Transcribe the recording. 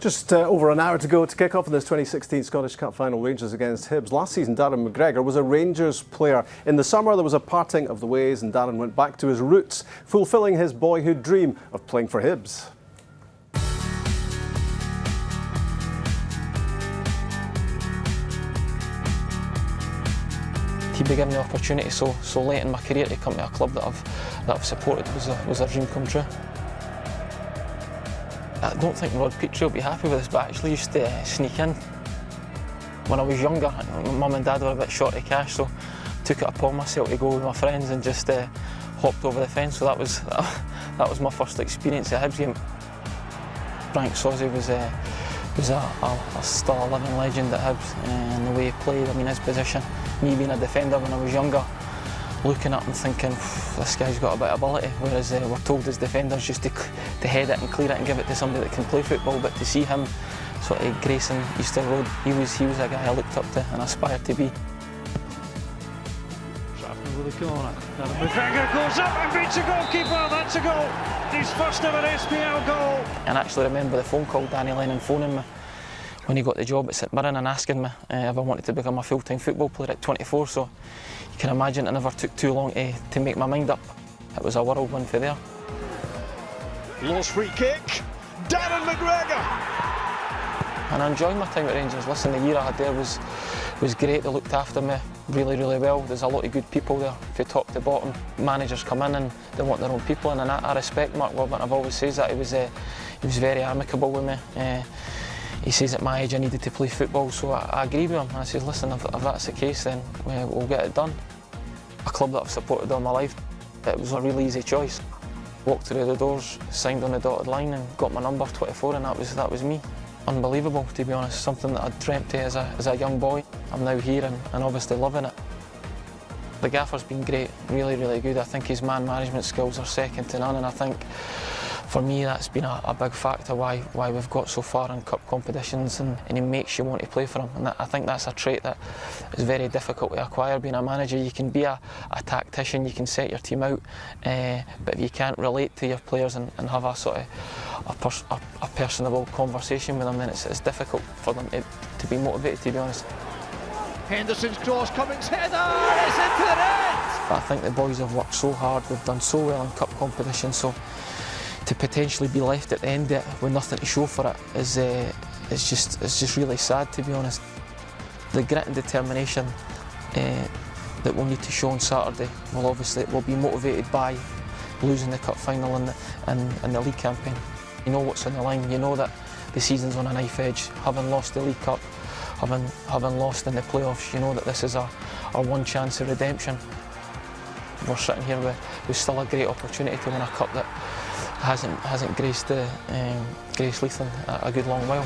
Just over an hour to go to kick off in this 2016 Scottish Cup final, Rangers against Hibs. Last season, Darren McGregor was a Rangers player. In the summer, there was a parting of the ways and Darren went back to his roots, fulfilling his boyhood dream of playing for Hibs. He gave me the opportunity so late in my career to come to a club that I've supported was a dream come true. I don't think Rod Petrie will be happy with this, but I actually used to sneak in. When I was younger, my mum and dad were a bit short of cash, so I took it upon myself to go with my friends and just hopped over the fence. So that was my first experience at Hibs game. Frank Sozzi was still a living legend at Hibs, and the way he played, I mean his position, me being a defender when I was younger, looking up and thinking, this guy's got a bit of ability, whereas we're told as defenders just to head it and clear it and give it to somebody that can play football, but to see him sort of gracing Easter Road, he was a guy I looked up to and aspired to be. Trapping with the corner. Darren McGregor goes up and beats a goalkeeper, that's a goal! His first ever SPL goal! And I actually remember the phone call, Danny Lennon phoning me when he got the job at St Mirren and asking me if I wanted to become a full-time football player at 24, so you can imagine it never took too long to make my mind up. It was a whirlwind for there. Lost free kick, Darren McGregor! And I enjoyed my time at Rangers. Listen, the year I had there was great. They looked after me really, really well. There's a lot of good people there, from top to bottom. Managers come in and they want their own people in, and I respect Mark Warburton. I've always said that. He was very amicable with me. He says at my age I needed to play football, so I agreed with him. And I said, listen, if that's the case, then we'll get it done. A club that I've supported all my life, it was a really easy choice. Walked through the doors, signed on the dotted line and got my number 24, and that was me. Unbelievable, to be honest, something that I dreamt of as a young boy. I'm now here and obviously loving it. The gaffer's been great, really, really good. I think his man management skills are second to none, and I think for me that's been a big factor why we've got so far in cup competitions, and he makes you want to play for him. And I think that's a trait that is very difficult to acquire being a manager. You can be a tactician, you can set your team out, but if you can't relate to your players and have a sort of a personable conversation with them, then it's difficult for them to be motivated, to be honest. Henderson's cross, Cummings header, it's into the net! But I think the boys have worked so hard, we've done so well in cup competition, so to potentially be left at the end of it with nothing to show for it it's just really sad, to be honest. The grit and determination that we'll need to show on Saturday will be motivated by losing the cup final and the league campaign. You know what's on the line, you know that the season's on a knife edge. Having lost the League Cup, having lost in the playoffs, you know that this is our one chance of redemption. We're sitting here with still a great opportunity to win a cup that hasn't graced Leith in a good long while.